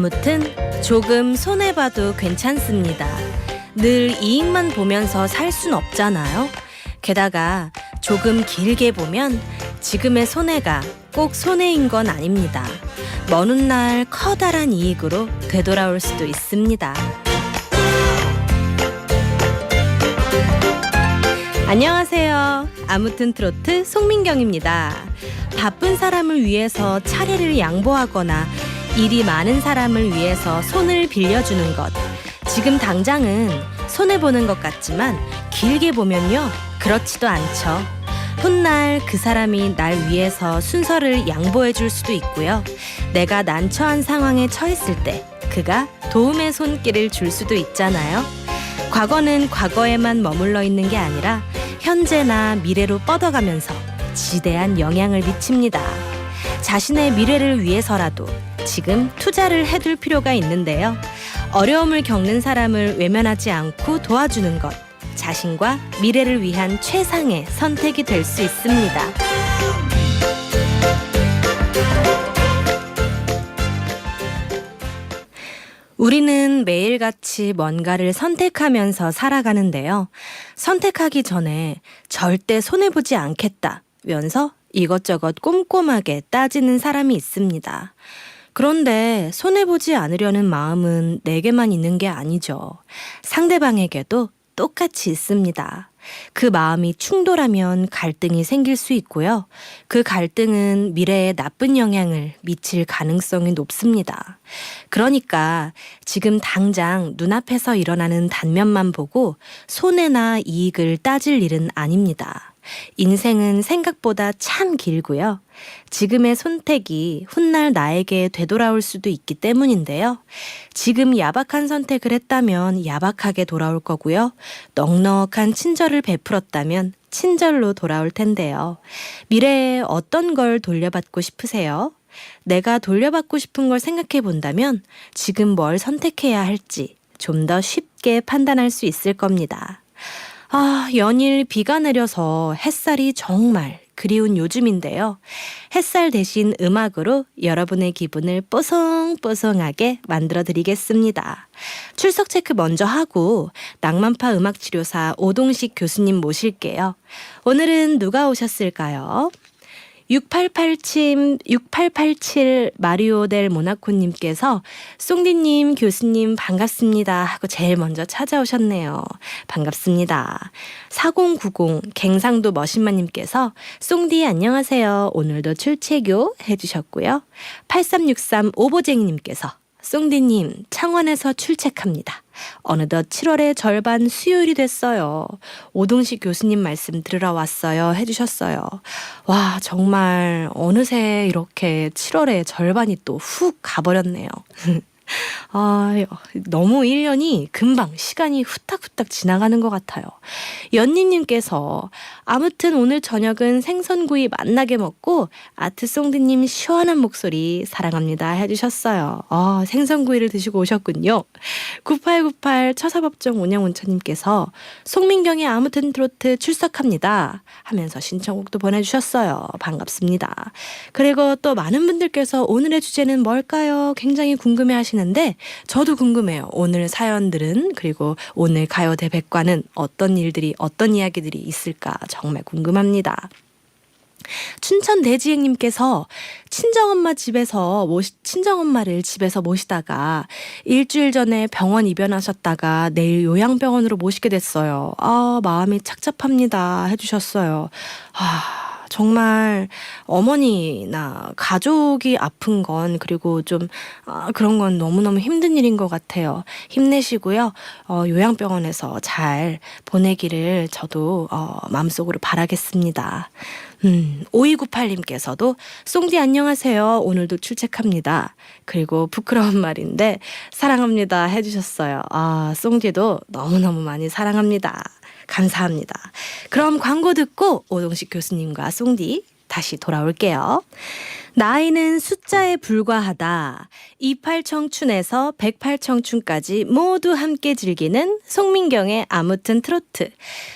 아무튼 조금 손해봐도 괜찮습니다. 늘 이익만 보면서 살 순 없잖아요. 게다가 조금 길게 보면 지금의 손해가 꼭 손해인 건 아닙니다. 먼 훗날 커다란 이익으로 되돌아올 수도 있습니다. 안녕하세요. 아무튼 트로트 송민경입니다. 바쁜 사람을 위해서 차례를 양보하거나 일이 많은 사람을 위해서 손을 빌려주는 것. 지금 당장은 손해보는 것 같지만 길게 보면요, 그렇지도 않죠. 훗날 그 사람이 날 위해서 순서를 양보해 줄 수도 있고요. 내가 난처한 상황에 처했을 때 그가 도움의 손길을 줄 수도 있잖아요. 과거는 과거에만 머물러 있는 게 아니라 현재나 미래로 뻗어가면서 지대한 영향을 미칩니다. 자신의 미래를 위해서라도 지금 투자를 해둘 필요가 있는데요. 어려움을 겪는 사람을 외면하지 않고 도와주는 것, 자신과 미래를 위한 최상의 선택이 될 수 있습니다. 우리는 매일같이 뭔가를 선택하면서 살아가는데요. 선택하기 전에 절대 손해보지 않겠다면서 이것저것 꼼꼼하게 따지는 사람이 있습니다. 그런데 손해보지 않으려는 마음은 내게만 있는 게 아니죠. 상대방에게도 똑같이 있습니다. 그 마음이 충돌하면 갈등이 생길 수 있고요. 그 갈등은 미래에 나쁜 영향을 미칠 가능성이 높습니다. 그러니까 지금 당장 눈앞에서 일어나는 단면만 보고 손해나 이익을 따질 일은 아닙니다. 인생은 생각보다 참 길고요. 지금의 선택이 훗날 나에게 되돌아올 수도 있기 때문인데요. 지금 야박한 선택을 했다면 야박하게 돌아올 거고요. 넉넉한 친절을 베풀었다면 친절로 돌아올 텐데요. 미래에 어떤 걸 돌려받고 싶으세요? 내가 돌려받고 싶은 걸 생각해 본다면 지금 뭘 선택해야 할지 좀 더 쉽게 판단할 수 있을 겁니다. 연일 비가 내려서 햇살이 정말 그리운 요즘인데요. 햇살 대신 음악으로 여러분의 기분을 뽀송뽀송하게 만들어드리겠습니다. 출석 체크 먼저 하고 낭만파 음악치료사 오동식 교수님 모실게요. 오늘은 누가 오셨을까요? 6887 마리오 델 모나코님께서 송디님 교수님 반갑습니다 하고 제일 먼저 찾아오셨네요. 반갑습니다. 4090 갱상도 머신마님께서 송디 안녕하세요. 오늘도 출첵요 해주셨고요. 8363 오보쟁이님께서 송디님 창원에서 출첵합니다. 어느덧 7월의 절반 수요일이 됐어요. 오동식 교수님 말씀 들으러 왔어요 해주셨어요. 와, 정말 어느새 이렇게 7월의 절반이 또 훅 가버렸네요. 너무 1년이 금방 시간이 후딱후딱 지나가는 것 같아요. 연니님께서 아무튼 오늘 저녁은 생선구이 맛나게 먹고 아트송디님 시원한 목소리 사랑합니다 해주셨어요. 생선구이를 드시고 오셨군요. 9898 처사법정 운영운처님께서 송민경의 아무튼 트로트 출석합니다 하면서 신청곡도 보내주셨어요. 반갑습니다. 그리고 또 많은 분들께서 오늘의 주제는 뭘까요? 굉장히 궁금해하시는데 저도 궁금해요. 오늘 사연들은, 그리고 오늘 가요대 백과는 어떤 일들이, 어떤 이야기들이 있을까 정말 궁금합니다. 춘천 대지행님께서 친정엄마를 집에서 모시다가 일주일 전에 병원 입원하셨다가 내일 요양병원으로 모시게 됐어요. 마음이 착잡합니다 해주셨어요. 정말 어머니나 가족이 아픈 건, 그리고 좀 그런 건 너무너무 힘든 일인 것 같아요. 힘내시고요. 요양병원에서 잘 보내기를 저도 마음속으로 바라겠습니다. 5298님께서도 송디 안녕하세요. 오늘도 출첵합니다. 그리고 부끄러운 말인데 사랑합니다 해주셨어요. 송디도 너무너무 많이 사랑합니다. 감사합니다. 그럼 광고 듣고 오동식 교수님과 송디 다시 돌아올게요. 나이는 숫자에 불과하다. 28청춘에서 108청춘까지 모두 함께 즐기는 송민경의 아무튼 트로트.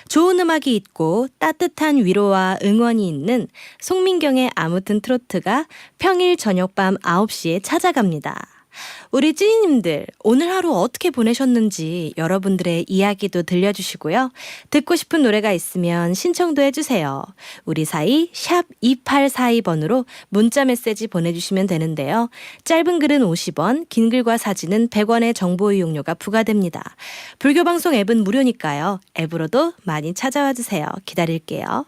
좋은 음악이 있고 따뜻한 위로와 응원이 있는 송민경의 아무튼 트로트가 평일 저녁 밤 9시에 찾아갑니다. 우리 찐이님들 오늘 하루 어떻게 보내셨는지 여러분들의 이야기도 들려주시고요. 듣고 싶은 노래가 있으면 신청도 해주세요. 우리 사이 샵 2842번으로 문자 메시지 보내주시면 되는데요. 짧은 글은 50원, 긴 글과 사진은 100원의 정보 이용료가 부과됩니다. 불교방송 앱은 무료니까요. 앱으로도 많이 찾아와 주세요. 기다릴게요.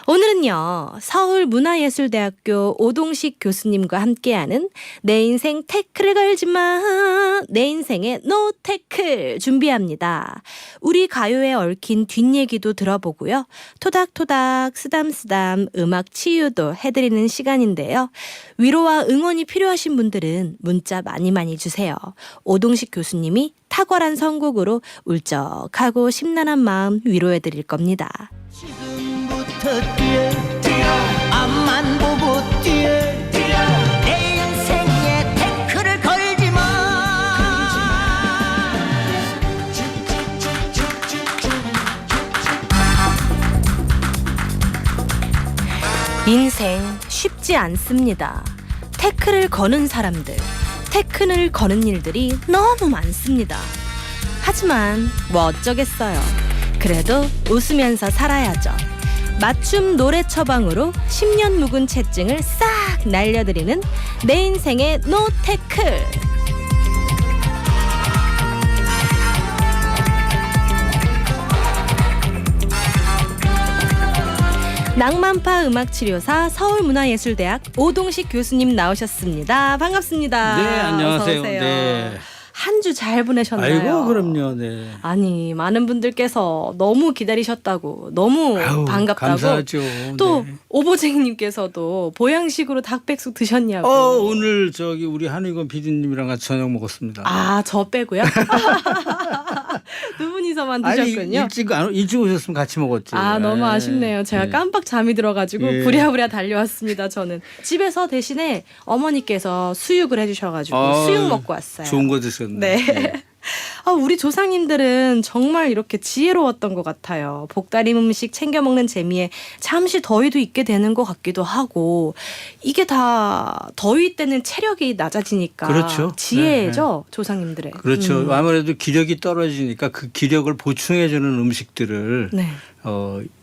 오늘은요. 서울문화예술대학교 오동식 교수님과 함께하는 내 인생 태클을 걸지 마. 내 인생의 노태클 준비합니다. 우리 가요에 얽힌 뒷얘기도 들어보고요. 토닥토닥 쓰담쓰담 음악 치유도 해드리는 시간인데요. 위로와 응원이 필요하신 분들은 문자 많이 주세요. 오동식 교수님이 탁월한 선곡으로 울적하고 심란한 마음 위로해드릴 겁니다. 지금부터 뛰어 앞만 보고 뛰어 내 인생에 태클을 걸지 마. 인생 쉽지 않습니다. 태클을 거는 사람들, 태클을 거는 일들이 너무 많습니다. 하지만 뭐 어쩌겠어요. 그래도 웃으면서 살아야죠. 맞춤 노래 처방으로 10년 묵은 채증을 싹 날려드리는 내 인생의 노태클. 낭만파 음악치료사 서울문화예술대학 오동식 교수님 나오셨습니다. 반갑습니다. 네, 안녕하세요. 어서 오세요. 네. 한 주 잘 보내셨나요? 아이고, 그럼요. 네. 아니, 많은 분들께서 너무 기다리셨다고, 너무 아유, 반갑다고. 감사하죠. 또 네. 오보쟁이님께서도 보양식으로 닭백숙 드셨냐고. 오늘 우리 한의건 PD님이랑 같이 저녁 먹었습니다. 아, 저 빼고요? 두 분이서만 드셨군요. 아니, 일찍 오셨으면 같이 먹었지. 아, 너무 아쉽네요. 제가 네. 깜빡 잠이 들어가지고 예. 부랴부랴 달려왔습니다. 저는 집에서 대신에 어머니께서 수육을 해주셔가지고 수육 먹고 왔어요. 좋은 거 드셨네. 네. 아, 우리 조상님들은 정말 이렇게 지혜로웠던 것 같아요. 복다림 음식 챙겨 먹는 재미에 잠시 더위도 있게 되는 것 같기도 하고, 이게 다 더위 때는 체력이 낮아지니까 그렇죠. 지혜죠. 조상님들의. 그렇죠. 아무래도 기력이 떨어지니까 그 기력을 보충해주는 음식들을 네.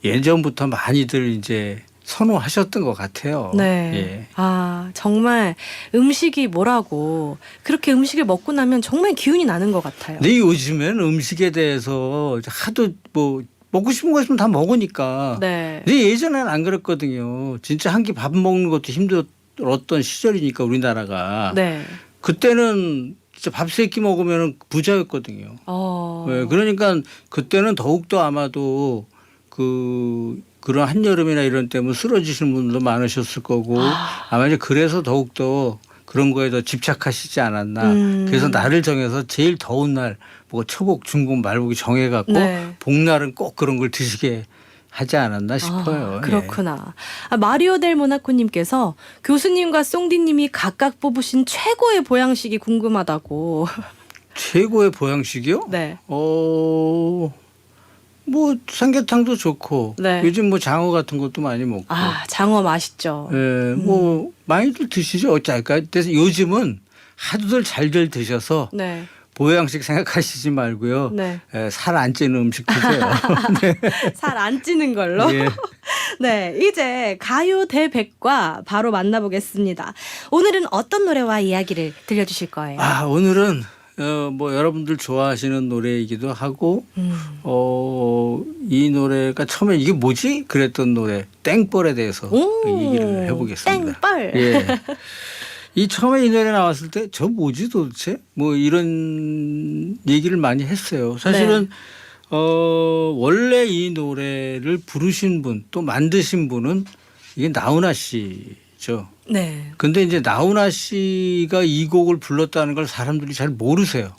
예전부터 많이들 이제 선호하셨던 것 같아요. 네. 예. 아, 정말 음식이 뭐라고 그렇게 음식을 먹고 나면 정말 기운이 나는 것 같아요. 근데 요즘엔 음식에 대해서 하도 뭐 먹고 싶은 거 있으면 다 먹으니까. 네. 근데 예전에는 안 그랬거든요. 진짜 한 끼 밥 먹는 것도 힘들었던 시절이니까 우리나라가. 네. 그때는 진짜 밥 세 끼 먹으면 부자였거든요. 네, 그러니까 그때는 더욱더 아마도 그런 한여름이나 이런 때문에 쓰러지시는 분들도 많으셨을 거고 아마 이제 그래서 더욱더 그런 거에 더 집착하시지 않았나. 그래서 날을 정해서 제일 더운 날 뭐 초복, 중복, 말복이 정해갖고 네. 복날은 꼭 그런 걸 드시게 하지 않았나 싶어요. 그렇구나. 아, 마리오 델 모나코님께서 교수님과 송디님이 각각 뽑으신 최고의 보양식이 궁금하다고. 최고의 보양식이요? 네. 뭐 삼계탕도 좋고 네. 요즘 뭐 장어 같은 것도 많이 먹고. 아, 장어 맛있죠. 예, 뭐 많이들 드시죠. 어쩔까. 그래서 요즘은 하도들 잘들 드셔서 네. 보양식 생각하시지 말고요. 네. 살 안 찌는 음식 드세요. 네. 살 안 찌는 걸로. 예. 네, 이제 가요 대백과 바로 만나보겠습니다. 오늘은 어떤 노래와 이야기를 들려주실 거예요? 오늘은 뭐 여러분들 좋아하시는 노래이기도 하고 이 노래가 처음에 이게 뭐지? 그랬던 노래 땡벌에 대해서 얘기를 해보겠습니다. 땡벌. 예. 이 처음에 이 노래 나왔을 때 저 뭐지 도대체? 뭐 이런 얘기를 많이 했어요. 사실은 원래 이 노래를 부르신 분 또 만드신 분은 이게 나훈아 씨죠. 네. 근데 이제 나훈아 씨가 이 곡을 불렀다는 걸 사람들이 잘 모르세요.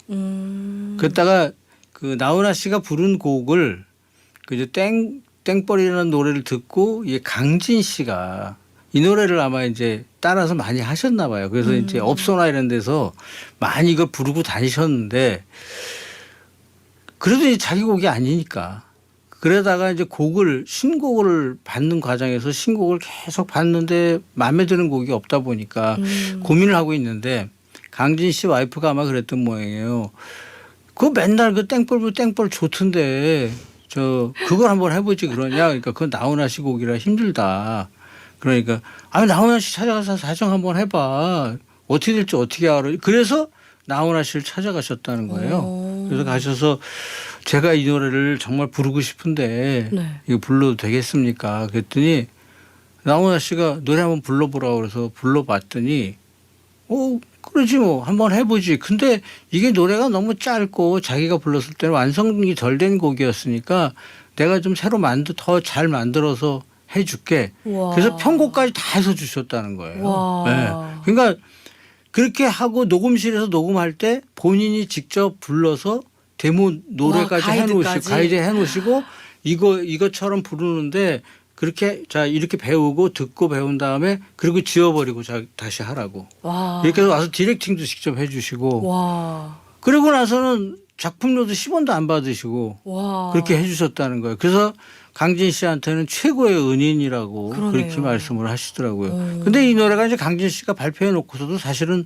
그랬다가 그 나훈아 씨가 부른 곡을 그 이제 땡벌이라는 노래를 듣고 이 강진 씨가 이 노래를 아마 이제 따라서 많이 하셨나 봐요. 그래서 이제 업소나 이런 데서 많이 이걸 부르고 다니셨는데 그래도 이제 자기 곡이 아니니까 그러다가 이제 신곡을 받는 과정에서 신곡을 계속 받는데 마음에 드는 곡이 없다 보니까 고민을 하고 있는데 강진 씨 와이프가 아마 그랬던 모양이에요. 그거 맨날 그 땡벌 좋던데 그걸 한번 해보지 그러냐. 그러니까 그건 나훈아 씨 곡이라 힘들다. 그러니까 나훈아 씨 찾아가서 사정 한번 해봐. 어떻게 될지 어떻게 알아. 그래서 나훈아 씨를 찾아가셨다는 거예요. 그래서 가셔서 제가 이 노래를 정말 부르고 싶은데 네. 이거 불러도 되겠습니까? 그랬더니 나훈아 씨가 노래 한번 불러보라고 그래서 불러봤더니 그러지 뭐 한번 해보지. 근데 이게 노래가 너무 짧고 자기가 불렀을 때는 완성이 덜 된 곡이었으니까 내가 좀 새로 더 잘 만들어서 해줄게. 와. 그래서 편곡까지 다 해서 주셨다는 거예요. 와. 네. 그러니까 그렇게 하고 녹음실에서 녹음할 때 본인이 직접 불러서 데모 노래까지 가이드까지. 가이드 해놓으시고 이것처럼 부르는데 그렇게 이렇게 배우고 듣고 배운 다음에 그리고 지워버리고 다시 하라고. 와. 이렇게 해서 와서 디렉팅도 직접 해주시고. 와. 그러고 나서는 작품료도 10원도 안 받으시고 와. 그렇게 해주셨다는 거예요. 그래서 강진 씨한테는 최고의 은인이라고 그러네요. 그렇게 말씀을 하시더라고요. 근데 이 노래가 이제 강진 씨가 발표해 놓고서도 사실은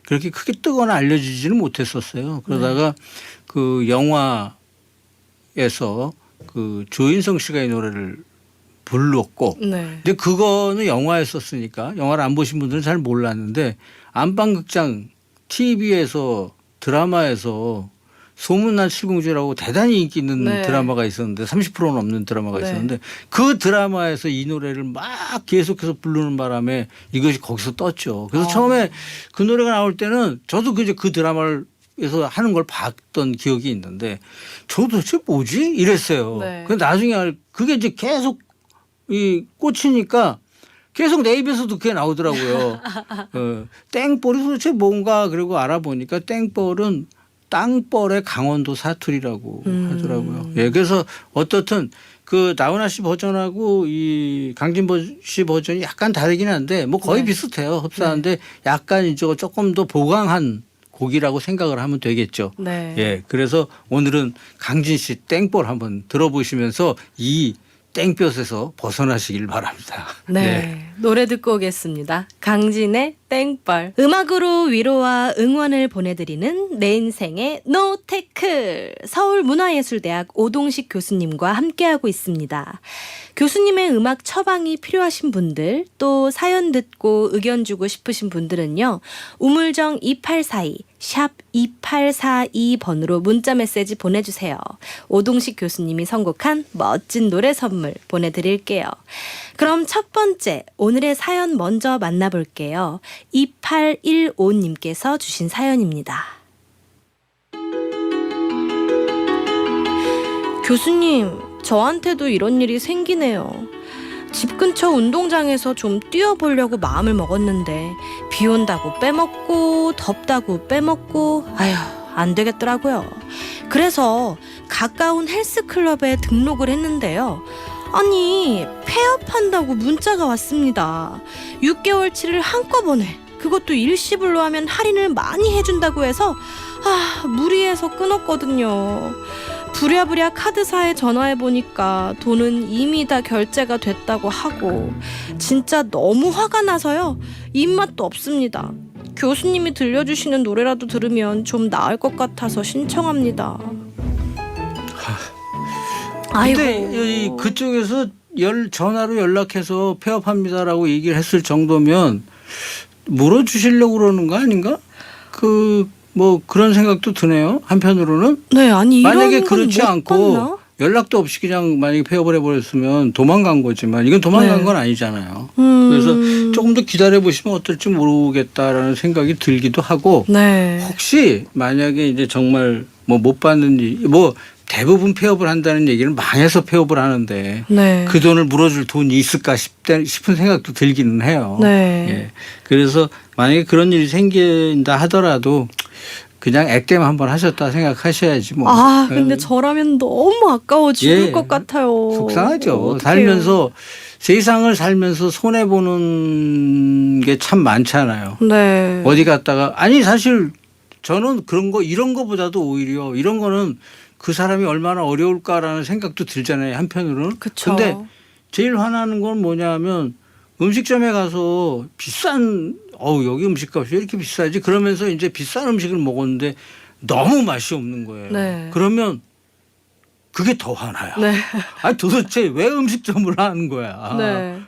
그렇게 크게 뜨거나 알려지지는 못했었어요. 그러다가 그 영화에서 그 조인성 씨가 이 노래를 불렀고 네. 근데 그거는 영화에 썼으니까 영화를 안 보신 분들은 잘 몰랐는데 안방극장 TV에서 드라마에서 소문난 칠공주라고 대단히 인기 있는 네. 드라마가 있었는데 30%는 넘는 드라마가 네. 있었는데 그 드라마에서 이 노래를 막 계속해서 부르는 바람에 이것이 거기서 떴죠. 그래서 처음에 그 노래가 나올 때는 저도 그 드라마에서 하는 걸 봤던 기억이 있는데 저도 도대체 뭐지? 이랬어요. 네. 근데 나중에 그게 이제 계속 꽂히니까 계속 내 입에서도 그게 나오더라고요. 땡벌이 도대체 뭔가 그리고 알아보니까 땡벌은 땅벌의 강원도 사투리라고 하더라고요. 예, 그래서 어떻든 그 나훈아 씨 버전하고 이 강진 씨 버전이 약간 다르긴 한데 뭐 거의 네. 비슷해요. 흡사한데 약간 이제 조금 더 보강한 곡이라고 생각을 하면 되겠죠. 네. 예, 그래서 오늘은 강진 씨 땡벌 한번 들어보시면서 이 땡볕에서 벗어나시길 바랍니다. 네. 노래 듣고 오겠습니다. 강진의 땡벌. 음악으로 위로와 응원을 보내드리는 내 인생의 노테크. 서울문화예술대학 오동식 교수님과 함께하고 있습니다. 교수님의 음악 처방이 필요하신 분들 또 사연 듣고 의견 주고 싶으신 분들은요. 우물정 2842 샵 2842번으로 문자메시지 보내주세요. 오동식 교수님이 선곡한 멋진 노래 선물 보내드릴게요. 그럼 첫 번째 오늘의 사연 먼저 만나볼게요. 2815님께서 주신 사연입니다. 교수님, 저한테도 이런 일이 생기네요. 집 근처 운동장에서 좀 뛰어보려고 마음을 먹었는데 비 온다고 빼먹고 덥다고 빼먹고 아휴 안 되겠더라고요. 그래서 가까운 헬스클럽에 등록을 했는데요. 아니 폐업한다고 문자가 왔습니다. 6개월치를 한꺼번에 그것도 일시불로 하면 할인을 많이 해준다고 해서 무리해서 끊었거든요. 부랴부랴 카드사에 전화해보니까 돈은 이미 다 결제가 됐다고 하고 진짜 너무 화가 나서요. 입맛도 없습니다. 교수님이 들려주시는 노래라도 들으면 좀 나을 것 같아서 신청합니다. 근데 그쪽에서 전화로 연락해서 폐업합니다라고 얘기를 했을 정도면 물어주시려고 그러는 거 아닌가? 뭐 그런 생각도 드네요. 한편으로는 네, 아니 이런 만약에 건 그렇지 못 않고 봤나? 연락도 없이 그냥 만약에 폐업을 해버렸으면 도망간 거지만 이건 도망간 네. 건 아니잖아요. 그래서 조금 더 기다려 보시면 어떨지 모르겠다라는 생각이 들기도 하고 네. 혹시 만약에 이제 정말 뭐 못 받는 일, 뭐 대부분 폐업을 한다는 얘기는 망해서 폐업을 하는데 네. 그 돈을 물어줄 돈이 있을까 싶은 생각도 들기는 해요. 네. 예. 그래서 만약에 그런 일이 생긴다 하더라도 그냥 액땜 한번 하셨다 생각하셔야지 뭐. 근데 저라면 너무 아까워 죽을 예. 것 같아요. 속상하죠. 어떡해요. 살면서 세상을 살면서 손해 보는 게 참 많잖아요. 네. 어디 갔다가 사실 저는 이런 거보다도 오히려 이런 거는 그 사람이 얼마나 어려울까라는 생각도 들잖아요. 한편으로는. 그쵸. 근데 제일 화나는 건 뭐냐면 음식점에 가서 비싼 여기 음식값이 왜 이렇게 비싸지? 그러면서 이제 비싼 음식을 먹었는데 너무 맛이 없는 거예요. 네. 그러면 그게 더 화나요. 네. 아니 도대체 왜 음식점을 하는 거야? 네.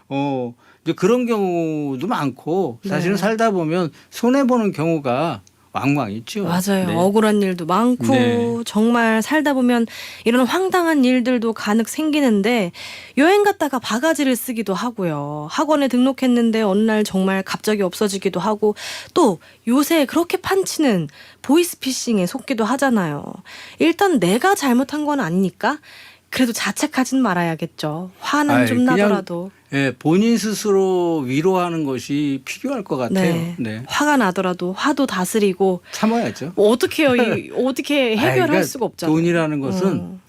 이제 그런 경우도 많고 사실은 네. 살다 보면 손해 보는 경우가 왕왕 있죠. 맞아요. 네. 억울한 일도 많고 네. 정말 살다 보면 이런 황당한 일들도 간혹 생기는데 여행 갔다가 바가지를 쓰기도 하고요. 학원에 등록했는데 어느 날 정말 갑자기 없어지기도 하고 또 요새 그렇게 판치는 보이스피싱에 속기도 하잖아요. 일단 내가 잘못한 건 아니니까 그래도 자책하진 말아야겠죠. 화는 좀 그냥, 나더라도. 예, 본인 스스로 위로하는 것이 필요할 것 같아요. 네. 네. 화가 나더라도 화도 다스리고 참아야죠. 뭐 어떻게요? 어떻게 해결할 그러니까 수가 없잖아요. 돈이라는 것은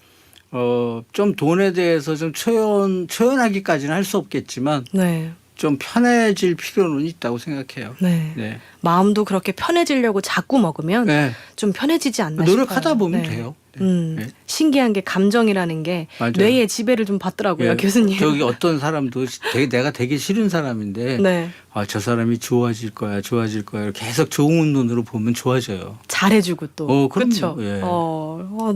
좀 돈에 대해서 좀 초연하기까지는 할 수 없겠지만 네. 좀 편해질 필요는 있다고 생각해요. 네. 네. 마음도 그렇게 편해지려고 자꾸 먹으면 네. 좀 편해지지 않나 노력하다 싶어요. 보면 네. 돼요. 네. 네. 신기한 게 감정이라는 게 맞아요. 뇌에 지배를 좀 받더라고요, 예, 교수님. 저기 어떤 사람도 내가 되게 싫은 사람인데 네. 저 사람이 좋아질 거야 계속 좋은 눈으로 보면 좋아져요. 잘해주고 또. 그럼요. 그렇죠. 예.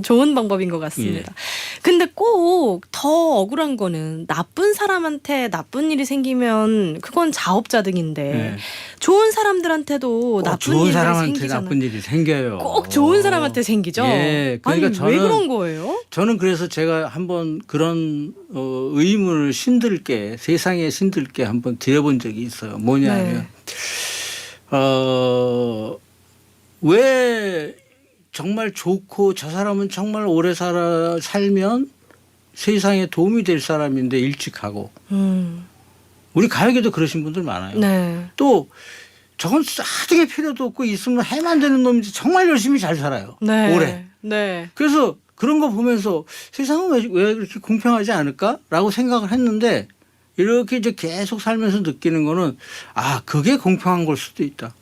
좋은 방법인 것 같습니다. 근데 꼭 더 억울한 거는 나쁜 사람한테 나쁜 일이 생기면 그건 자업자득인데 네. 좋은 사람들한테도 나쁜 좋은 일이 사람한테 생기잖아요. 나쁜 일이 생겨요. 꼭 좋은 사람한테 생기죠. 예, 그러니까 아니, 왜 그런 거예요? 저는 그래서 제가 한번 그런 의문을 세상의 신들께 한번 드려본 적이 있어요. 뭐냐면 왜 정말 좋고 저 사람은 정말 오래 살면 세상에 도움이 될 사람인데 일찍 하고 우리 가요계도 그러신 분들 많아요. 네. 또 저건 싸게 필요도 없고 있으면 해만 되는 놈인지 정말 열심히 잘 살아요. 네. 오래. 네. 그래서 그런 거 보면서 세상은 왜 그렇게 공평하지 않을까라고 생각을 했는데 이렇게 이제 계속 살면서 느끼는 거는 그게 공평한 걸 수도 있다.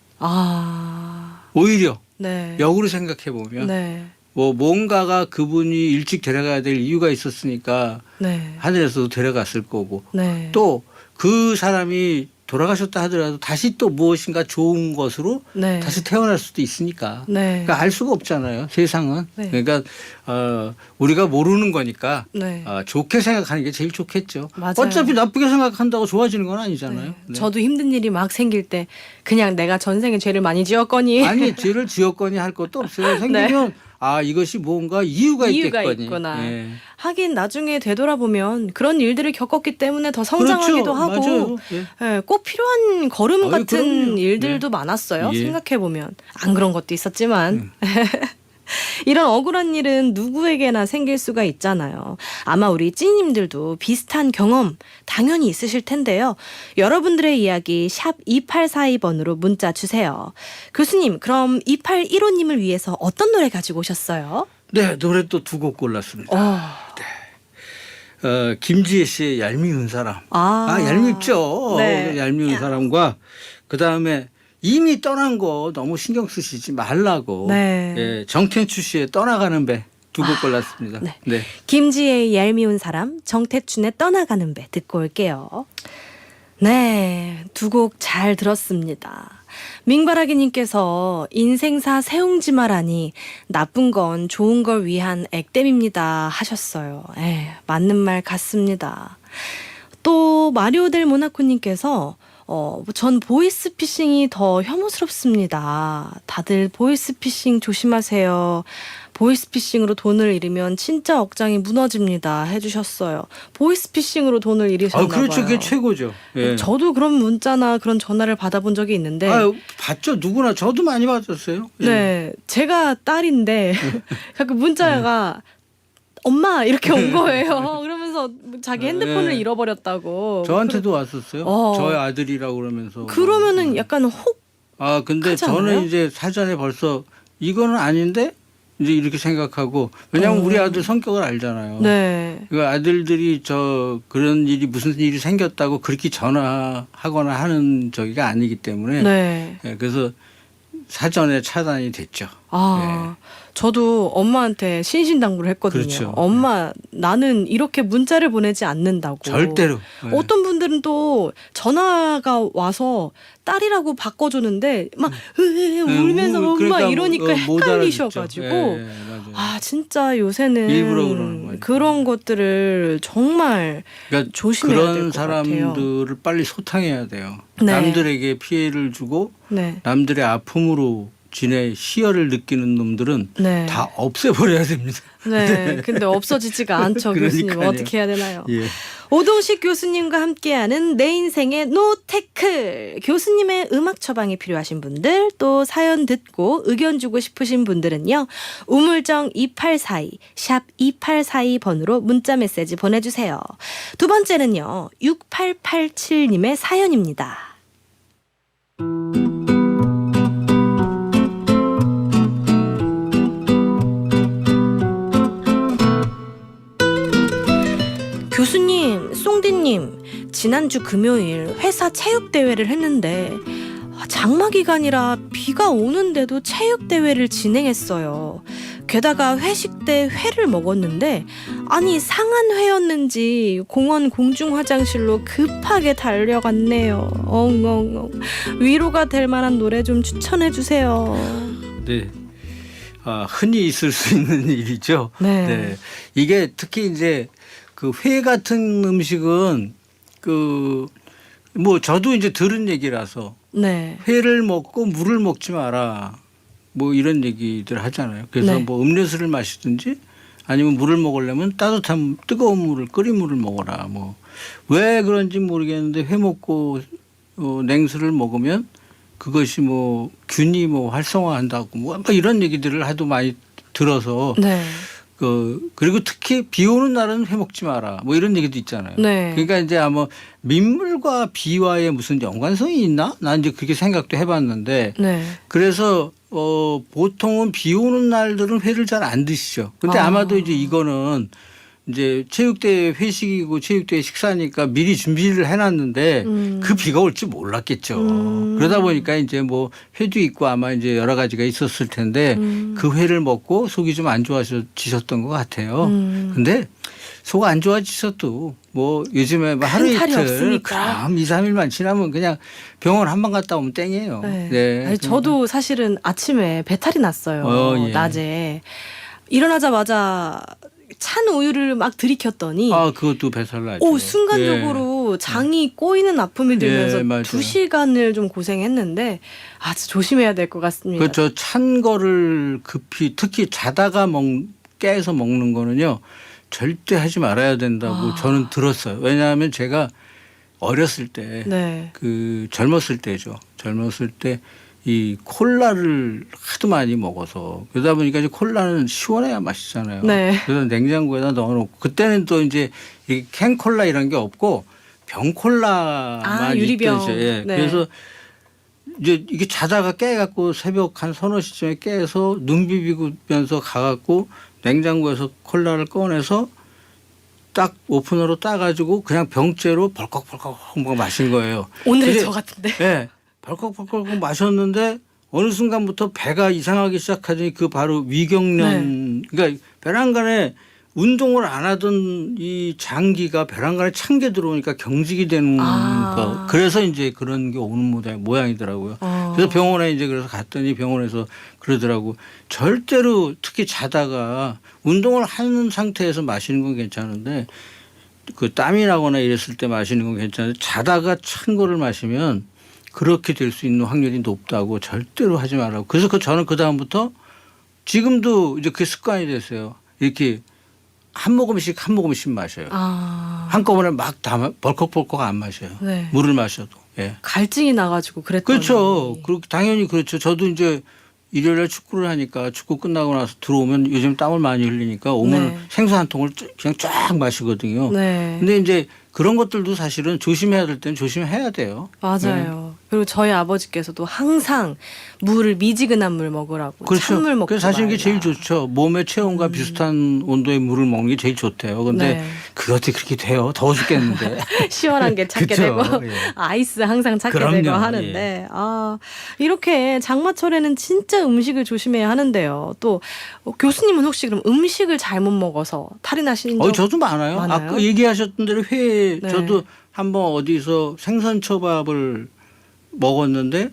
오히려 네. 역으로 생각해 보면 네. 뭔가가 그분이 일찍 데려가야 될 이유가 있었으니까 네. 하늘에서도 데려갔을 거고 네. 또 그 사람이 돌아가셨다 하더라도 다시 또 무엇인가 좋은 것으로 네. 다시 태어날 수도 있으니까. 네. 그러니까 알 수가 없잖아요. 세상은. 네. 그러니까 우리가 모르는 거니까 네. 좋게 생각하는 게 제일 좋겠죠. 맞아요. 어차피 나쁘게 생각한다고 좋아지는 건 아니잖아요. 네. 저도 힘든 일이 막 생길 때 그냥 내가 전생에 죄를 많이 지었거니 아니 죄를 지었거니 할 것도 없어요. 생기면 이것이 뭔가 이유가 있겠거니. 있구나. 예. 하긴 나중에 되돌아보면 그런 일들을 겪었기 때문에 더 성장하기도 그렇죠. 하고 맞아요. 예. 예, 꼭 필요한 걸음 아유, 같은 그럼요. 일들도 많았어요. 예. 생각해보면. 안 그런 것도 있었지만. 이런 억울한 일은 누구에게나 생길 수가 있잖아요. 아마 우리 찌님들도 비슷한 경험 당연히 있으실 텐데요. 여러분들의 이야기 샵 2842번으로 문자 주세요. 교수님, 그럼 2815님을 위해서 어떤 노래 가지고 오셨어요? 네, 노래 또 두 곡 골랐습니다. 김지혜 씨의 얄미운 사람. 얄밉죠. 네. 얄미운 사람과 그다음에 이미 떠난 거 너무 신경 쓰시지 말라고. 네. 예, 정태춘 씨의 떠나가는 배 두 곡 골랐습니다. 네. 네. 김지혜의 얄미운 사람, 정태춘의 떠나가는 배 듣고 올게요. 네, 두 곡 잘 들었습니다. 민바라기님께서 인생사 세웅지마라니 나쁜 건 좋은 걸 위한 액땜입니다 하셨어요. 맞는 말 같습니다. 또 마리오델 모나코님께서 전 보이스피싱이 더 혐오스럽습니다. 다들 보이스피싱 조심하세요. 보이스피싱으로 돈을 잃으면 진짜 억장이 무너집니다 해주셨어요. 보이스피싱으로 돈을 잃으셨나 봐요. 그렇죠. 그게 최고죠. 예. 저도 그런 문자나 그런 전화를 받아본 적이 있는데 봤죠. 누구나 저도 많이 받았어요. 예. 네, 제가 딸인데 가끔 문자가 엄마 이렇게 온 거예요. 그러면서 자기 핸드폰을 네. 잃어버렸다고. 저한테도 왔었어요. 저의 아들이라고 그러면서. 그러면은 약간 혹. 근데 하잖아요? 저는 이제 사전에 벌써 이거는 아닌데 이제 이렇게 생각하고 왜냐하면 우리 아들 성격을 알잖아요. 네. 그 아들들이 그런 일이 무슨 일이 생겼다고 그렇게 전화하거나 하는 저기가 아니기 때문에 네. 그래서 사전에 차단이 됐죠. 저도 엄마한테 신신당부를 했거든요. 그렇죠. 엄마, 나는 이렇게 문자를 보내지 않는다고. 절대로. 네. 어떤 분들은 또 전화가 와서 딸이라고 바꿔주는데 막 울면서 엄마 그러니까 이러니까 못 헷갈리셔가지고 알아듣죠. 예, 맞아요. 아 진짜 요새는 일부러 그러는 거니까. 그런 것들을 정말 그러니까 조심해야 될 그런 것 같아요. 사람들을 빨리 소탕해야 돼요. 네. 남들에게 피해를 주고 네. 남들의 아픔으로 지네 희열을 느끼는 놈들은 네. 다 없애버려야 됩니다. 네. 근데 없어지지가 않죠, 교수님. 그러니까요. 어떻게 해야 되나요? 예. 오동식 교수님과 함께하는 내 인생의 노태클. 교수님의 음악 처방이 필요하신 분들 또 사연 듣고 의견 주고 싶으신 분들은요. 우물정 2842 샵 2842번으로 문자 메시지 보내주세요. 두 번째는요. 6887님의 사연입니다. 교수님, 송디님, 지난주 금요일 회사 체육대회를 했는데 장마 기간이라 비가 오는데도 체육대회를 진행했어요. 게다가 회식 때 회를 먹었는데 아니 상한 회였는지 공원 공중 화장실로 급하게 달려갔네요. 엉엉엉. 위로가 될 만한 노래 좀 추천해 주세요. 네. 흔히 있을 수 있는 일이죠. 네. 이게 특히 이제 그 회 같은 음식은 뭐 저도 이제 들은 얘기라서 네. 회를 먹고 물을 먹지 마라. 뭐 이런 얘기들 하잖아요. 그래서 네. 뭐 음료수를 마시든지 아니면 물을 먹으려면 따뜻한 뜨거운 물을 끓인 물을 먹어라. 뭐 왜 그런지 모르겠는데 회 먹고 냉수를 먹으면 그것이 뭐 균이 뭐 활성화한다고 뭐 이런 얘기들을 하도 많이 들어서 네. 그리고 특히 비 오는 날은 회 먹지 마라. 뭐 이런 얘기도 있잖아요. 네. 그러니까 이제 아마 민물과 비와의 무슨 연관성이 있나? 난 이제 그렇게 생각도 해봤는데 네. 그래서 보통은 비 오는 날들은 회를 잘 안 드시죠. 근데 아마도 이제 이거는 이제 체육대회 회식이고 체육대회 식사니까 미리 준비를 해놨는데 그 비가 올 줄 몰랐겠죠. 그러다 보니까 이제 뭐 회도 있고 아마 이제 여러 가지가 있었을 텐데 그 회를 먹고 속이 좀 안 좋아지셨던 것 같아요. 근데 속 안 좋아지셔도 뭐 요즘에 뭐 하루 탈이 이틀 없으니까. 그럼 2, 3일만 지나면 그냥 병원 한 번 갔다 오면 땡이에요. 네. 네. 아니, 저도 사실은 아침에 배탈이 났어요. 예. 낮에. 일어나자마자 찬 우유를 막 들이켰더니 그것도 배탈 나죠. 순간적으로 장이 꼬이는 아픔이 들면서 맞아요. 2시간을 좀 고생했는데 아주 조심해야 될 것 같습니다. 그렇죠. 찬 거를 급히 특히 자다가 깨서 먹는 거는요. 절대 하지 말아야 된다고 저는 들었어요. 왜냐하면 제가 어렸을 때 네. 젊었을 때죠. 젊었을 때 이 콜라를 하도 많이 먹어서 그러다 보니까 이제 콜라는 시원해야 맛있잖아요. 네. 그래서 냉장고에다 넣어놓고 그때는 또 이제 이 캔콜라 이런 게 없고 병콜라만 유리병. 있던 시절에. 네. 그래서 이제 이게 자다가 깨갖고 새벽 한 서너 시쯤에 깨서 눈 비비면서 가갖고 냉장고에서 콜라를 꺼내서 딱 오프너로 따가지고 그냥 병째로 벌컥벌컥 마신 거예요. 오늘의 근데 저 같은데. 네. 벌컥벌컥 마셨는데 어느 순간부터 배가 이상하기 시작하더니 그 바로 위경련. 그러니까 배란간에 운동을 안 하던 이 장기가 배란간에 찬 게 들어오니까 경직이 되는 거. 그래서 이제 그런 게 오는 모양이더라고요. 그래서 병원에 이제 그래서 갔더니 병원에서 그러더라고. 절대로 특히 자다가 운동을 하는 상태에서 마시는 건 괜찮은데 그 땀이 나거나 이랬을 때 마시는 건 괜찮은데 자다가 찬 거를 마시면 그렇게 될 수 있는 확률이 높다고 절대로 하지 말라고. 그래서 저는 그 다음부터 지금도 이제 그게 습관이 됐어요. 이렇게 한 모금씩 마셔요. 한꺼번에 막 다 벌컥벌컥 안 마셔요. 네. 물을 마셔도. 예. 갈증이 나가지고 그랬더니. 그렇죠. 당연히 그렇죠. 저도 이제 일요일에 축구를 하니까 축구 끝나고 나서 들어오면 요즘 땀을 많이 흘리니까 오면 네. 생수 한 통을 그냥 쫙 마시거든요. 네. 근데 이제 그런 것들도 사실은 조심해야 될 때는 조심해야 돼요. 맞아요. 그리고 저희 아버지께서도 항상 물을 미지근한 물 먹으라고 그렇죠. 찬물 먹지 그래서 사실 이게 말라. 제일 좋죠. 몸의 체온과 비슷한 온도의 물을 먹는 게 제일 좋대요. 근데 네. 그게 어떻게 그렇게 돼요? 더워 죽겠는데. 시원한 게 찾게 그쵸. 되고 예. 아이스 항상 찾게 그럼요. 되고 하는데 이렇게 장마철에는 진짜 음식을 조심해야 하는데요. 또 교수님은 혹시 그럼 음식을 잘못 먹어서 탈이 나신 적 저도 많아요. 많아요? 아까 얘기하셨던 대로 회 네. 저도 한번 어디서 생선초밥을 먹었는데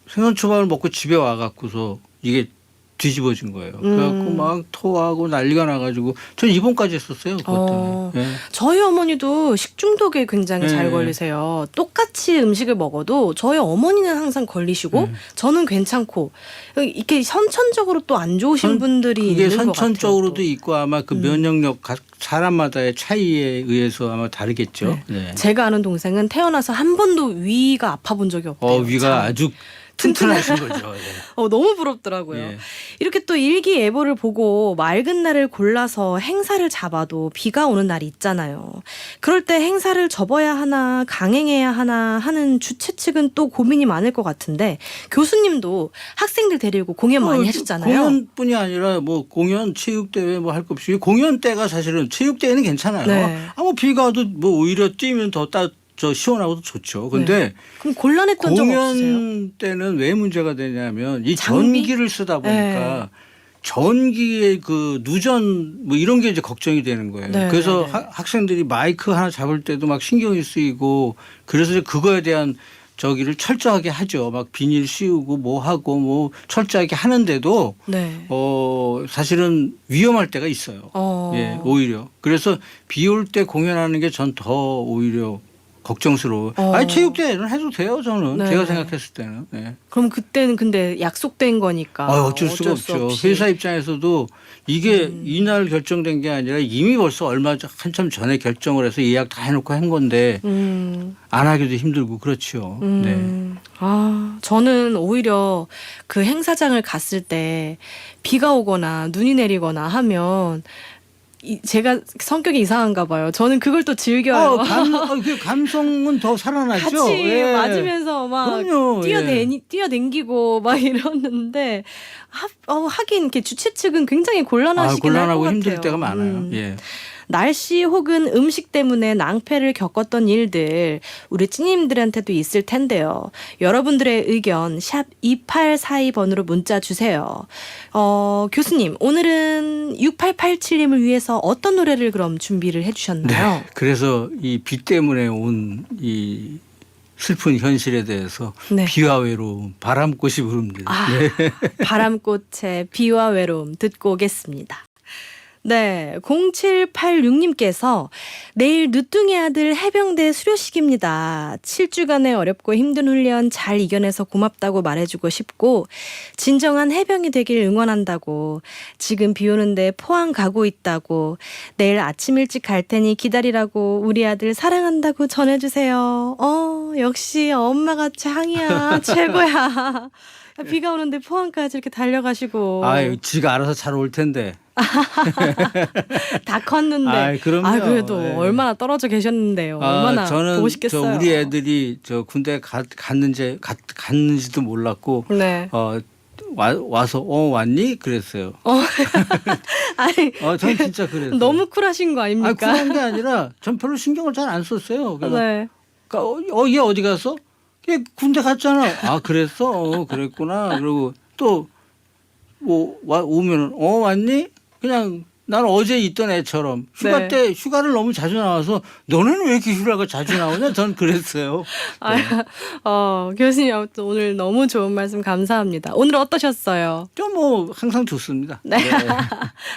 생선초밥을 먹고 집에 와갖고서 이게 뒤집어진 거예요. 그래갖고 막 토하고 난리가 나가지고 전 입원까지 했었어요. 그것 때문에. 예. 저희 어머니도 식중독에 굉장히 잘 네. 걸리세요. 똑같이 음식을 먹어도 저희 어머니는 항상 걸리시고 저는 괜찮고 이렇게 선천적으로 또 안 좋으신 분들이 그게 있는 것 같아요. 선천적으로도 또. 있고 아마 그 면역력 사람마다의 차이에 의해서 아마 다르겠죠. 네. 제가 아는 동생은 태어나서 한 번도 위가 아파본 적이 없대요. 위가 참. 아주 튼튼하신 거죠. 예. 너무 부럽더라고요. 예. 이렇게 또 일기예보를 보고 맑은 날을 골라서 행사를 잡아도 비가 오는 날이 있잖아요. 그럴 때 행사를 접어야 하나 강행해야 하나 하는 주최 측은 또 고민이 많을 것 같은데 교수님도 학생들 데리고 공연 많이 하셨잖아요. 공연뿐이 아니라 뭐 공연, 체육대회 뭐 할 것 없이 공연 때가 사실은 체육대회는 괜찮아요. 네. 뭐 비가 와도 뭐 오히려 뛰면 더 시원하고 좋죠. 근데 네. 그럼 곤란했던 적 없으세요? 공연 때는 왜 문제가 되냐면 이 장비? 전기를 쓰다 보니까 전기의 그 누전 뭐 이런 게 이제 걱정이 되는 거예요. 네, 그래서 네, 네. 학생들이 마이크 하나 잡을 때도 막 신경이 쓰이고 그래서 이제 그거에 대한 저기를 철저하게 하죠. 막 비닐 씌우고 뭐 하고 뭐 철저하게 하는데도 네. 사실은 위험할 때가 있어요. 예, 오히려. 그래서 비 올 때 공연하는 게 전 더 오히려 걱정스러워. 아니 체육대회는 해도 돼요. 저는 네. 제가 생각했을 때는. 네. 그럼 그때는 근데 약속된 거니까 어쩔 수가 수 없죠. 없이. 회사 입장에서도 이게 이날 결정된 게 아니라 이미 벌써 한참 전에 결정을 해서 예약 다 해놓고 한 건데 안 하기도 힘들고 그렇죠. 네. 저는 오히려 그 행사장을 갔을 때 비가 오거나 눈이 내리거나 하면 제가 성격이 이상한가 봐요. 저는 그걸 또 즐겨요. 그 감성은 더 살아나죠. 같이 예. 맞으면서 막 그럼요. 뛰어댕기고 막 이러는데 하긴 이렇게 주최 측은 굉장히 곤란하시긴 할 것 곤란하고 같아요. 힘들 때가 많아요. 예. 날씨 혹은 음식 때문에 낭패를 겪었던 일들 우리 찐님들한테도 있을 텐데요. 여러분들의 의견 샵 2842번으로 문자 주세요. 교수님 오늘은 6887님을 위해서 어떤 노래를 그럼 준비를 해주셨나요? 네. 그래서 이 비 때문에 온 이 슬픈 현실에 대해서 네. 비와 외로움 바람꽃이 부릅니다. 네. 바람꽃의 비와 외로움 듣고 오겠습니다. 네, 0786님께서 내일 늦둥이 아들 해병대 수료식입니다. 7주간의 어렵고 힘든 훈련 잘 이겨내서 고맙다고 말해주고 싶고 진정한 해병이 되길 응원한다고 지금 비 오는데 포항 가고 있다고 내일 아침 일찍 갈 테니 기다리라고 우리 아들 사랑한다고 전해주세요. 역시 엄마가 짱이야 최고야. 비가 오는데 포항까지 이렇게 달려가시고. 지가 알아서 잘 올 텐데. 다 컸는데. 그럼요. 그래도 예. 얼마나 떨어져 계셨는데요. 얼마나 저는 보고 싶겠어요. 우리 애들이 군대 갔는지도 몰랐고 네. 와서 왔니? 그랬어요. 아니, 전 진짜 그랬어요. 너무 쿨하신 거 아닙니까? 쿨한 게 아니라 전 별로 신경을 잘 안 썼어요. 그래서 네. 얘 어디 갔어? 얘 군대 갔잖아. 그랬어? 그랬구나. 그리고 또 뭐 오면은 왔니? 그냥 나는 어제 있던 애처럼 휴가 네. 때 휴가를 너무 자주 나와서 너네는 왜 이렇게 휴가가 자주 나오냐? 전 그랬어요. 네. 교수님 아무튼 오늘 너무 좋은 말씀 감사합니다. 오늘 어떠셨어요? 좀 뭐 항상 좋습니다. 네.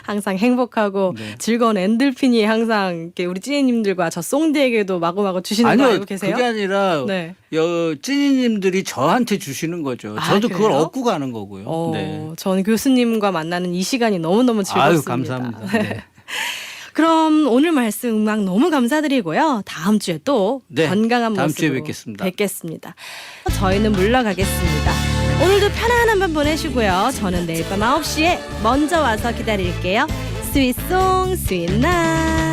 항상 행복하고 네. 즐거운 엔돌핀이 항상 이렇게 우리 찌니님들과 저 송디에게도 마구마구 주시는 거 알고 계세요? 그게 아니라 네. 찌니님들이 저한테 주시는 거죠. 저도 그걸 그래요? 얻고 가는 거고요. 네. 저는 교수님과 만나는 이 시간이 너무너무 즐겁습니다. 감사합니다. 네. 네. 그럼 오늘 말씀 음악 너무 감사드리고요. 다음 주에 또 네, 건강한 다음 모습으로 주에 뵙겠습니다. 저희는 물러가겠습니다. 오늘도 편안한 밤 보내시고요. 저는 내일 밤 9시에 먼저 와서 기다릴게요. 스윗송 스윗나잇.